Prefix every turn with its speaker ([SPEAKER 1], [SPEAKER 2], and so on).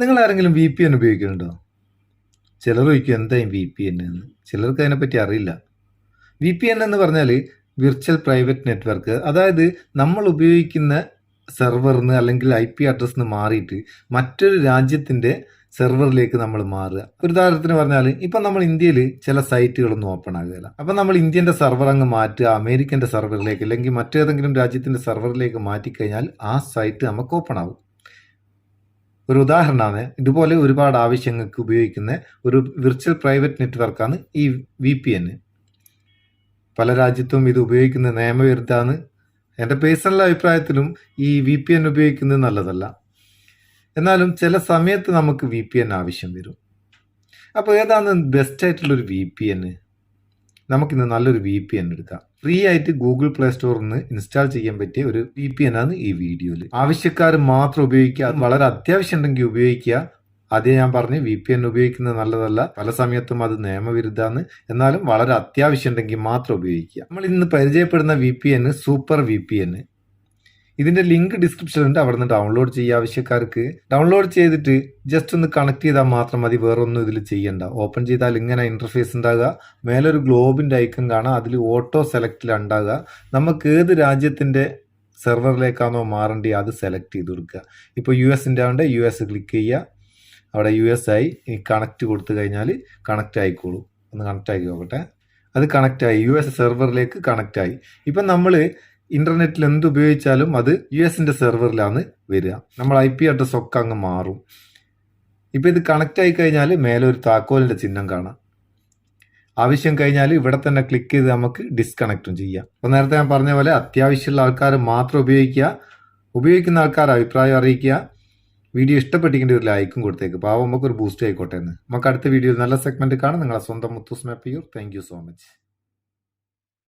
[SPEAKER 1] നിങ്ങൾ ആരെങ്കിലും VPN ഉപയോഗിക്കുന്നുണ്ടോ? ചിലർ ചോദിക്കും എന്തായും VPN എന്ന്. ചിലർക്ക് അതിനെപ്പറ്റി അറിയില്ല. VPN എന്ന് പറഞ്ഞാൽ വിർച്വൽ പ്രൈവറ്റ് നെറ്റ്വർക്ക്. അതായത് നമ്മൾ ഉപയോഗിക്കുന്ന സെർവറിന് അല്ലെങ്കിൽ IP അഡ്രസ്സിന് മാറിയിട്ട് മറ്റൊരു രാജ്യത്തിൻ്റെ സെർവറിലേക്ക് നമ്മൾ മാറുക. ഒരു ഉദാഹരണത്തിന് പറഞ്ഞാൽ ഇപ്പം നമ്മൾ ഇന്ത്യയിൽ ചില സൈറ്റുകളൊന്നും ഓപ്പൺ ആകുകയില്ല. അപ്പം നമ്മൾ ഇന്ത്യൻ്റെ സെർവർ അങ്ങ് മാറ്റുക അമേരിക്കൻ്റെ സെർവറിലേക്ക് അല്ലെങ്കിൽ മറ്റേതെങ്കിലും രാജ്യത്തിൻ്റെ സെർവറിലേക്ക് മാറ്റിക്കഴിഞ്ഞാൽ ആ സൈറ്റ് നമുക്ക് ഓപ്പൺ ആകും. ഒരു ഉദാഹരണമാണ്. ഇതുപോലെ ഒരുപാട് ആവശ്യങ്ങൾക്ക് ഉപയോഗിക്കുന്ന ഒരു വിർച്വൽ പ്രൈവറ്റ് നെറ്റ്വർക്കാണ് ഈ VPN. പല രാജ്യത്തും ഇത് ഉപയോഗിക്കുന്നത് നിയമവിരുദ്ധമാണ്. എൻ്റെ പേഴ്സണൽ അഭിപ്രായത്തിലും ഈ VPN ഉപയോഗിക്കുന്നത് നല്ലതല്ല. എന്നാലും ചില സമയത്ത് നമുക്ക് VPN ആവശ്യം വരും. അപ്പോൾ ഏതാണ് ബെസ്റ്റ് ആയിട്ടുള്ളൊരു VPN? നമുക്കിന്ന് നല്ലൊരു VPN എടുക്കാം. ഫ്രീ ആയിട്ട് ഗൂഗിൾ പ്ലേ സ്റ്റോറിൽ നിന്ന് ഇൻസ്റ്റാൾ ചെയ്യാൻ പറ്റിയ ഒരു VPN ആണ് ഈ വീഡിയോയിൽ. ആവശ്യക്കാർ മാത്രം ഉപയോഗിക്കുക, വളരെ അത്യാവശ്യം ഉണ്ടെങ്കിൽ ഉപയോഗിക്കുക. ആദ്യം ഞാൻ പറഞ്ഞു VPN ഉപയോഗിക്കുന്നത് നല്ലതല്ല, പല സമയത്തും അത് നിയമവിരുദ്ധമാണ്. എന്നാലും വളരെ അത്യാവശ്യം ഉണ്ടെങ്കിൽ മാത്രം ഉപയോഗിക്കുക. നമ്മൾ ഇന്ന് പരിചയപ്പെടുന്ന VPN സൂപ്പർ VPN. ഇതിന്റെ ലിങ്ക് ഡിസ്ക്രിപ്ഷനിലുണ്ട്, അവിടെ നിന്ന് ഡൗൺലോഡ് ചെയ്യുക. ആവശ്യക്കാർക്ക് ഡൗൺലോഡ് ചെയ്തിട്ട് ജസ്റ്റ് ഒന്ന് കണക്ട് ചെയ്താൽ മാത്രം മതി, വേറൊന്നും ഇതിൽ ചെയ്യണ്ട. ഓപ്പൺ ചെയ്താൽ ഇങ്ങനെ ഇന്റർഫേസ് ഉണ്ടാകുക. മേലൊരു ഗ്ലോബിന്റെ ഐക്കൺ കാണാം, അതിൽ ഓട്ടോ സെലക്റ്റിൽ ഉണ്ടാകുക. നമുക്ക് ഏത് രാജ്യത്തിന്റെ സെർവറിലേക്കാണോ മാറേണ്ടി അത് സെലക്ട് ചെയ്ത് കൊടുക്കുക. ഇപ്പോൾ US ആണ്ട് US ക്ലിക്ക് ചെയ്യുക. അവിടെ US ആയി. ഈ കണക്ട് കൊടുത്തു കഴിഞ്ഞാൽ കണക്റ്റ് ആയിക്കോളൂ. ഒന്ന് കണക്റ്റ് ആക്കി നോക്കട്ടെ. അത് കണക്റ്റ് ആയി, US സെർവറിലേക്ക് കണക്റ്റ് ആയി. ഇപ്പം നമ്മൾ ഇന്റർനെറ്റിൽ എന്ത് ഉപയോഗിച്ചാലും അത് US സെർവറിലാണ് വരിക. നമ്മൾ IP അഡ്രസ് ഒക്കെ അങ്ങ് മാറും. ഇപ്പം ഇത് കണക്റ്റ് ആയി കഴിഞ്ഞാൽ മേലെ ഒരു താക്കോലിൻ്റെ ചിഹ്നം കാണാം. ആവശ്യം കഴിഞ്ഞാൽ ഇവിടെ തന്നെ ക്ലിക്ക് ചെയ്ത് നമുക്ക് ഡിസ്കണക്റ്റും ചെയ്യാം. അപ്പോൾ നേരത്തെ ഞാൻ പറഞ്ഞ പോലെ അത്യാവശ്യമുള്ള ആൾക്കാർ മാത്രം ഉപയോഗിക്കുക. ഉപയോഗിക്കുന്ന ആൾക്കാർ അഭിപ്രായം അറിയിക്കുക. വീഡിയോ ഇഷ്ടപ്പെട്ടിരിക്കേണ്ട ഒരു ലൈക്കും കൊടുത്തേക്ക്, പാവം നമുക്ക് ഒരു ബൂസ്റ്റ് ആയിക്കോട്ടെ എന്ന്. നമുക്ക് അടുത്ത വീഡിയോയിൽ നല്ല സെഗ്മെന്റ് കാണാം. നിങ്ങളെ സ്വന്തം Muthoos Meppayur. Thank you so much.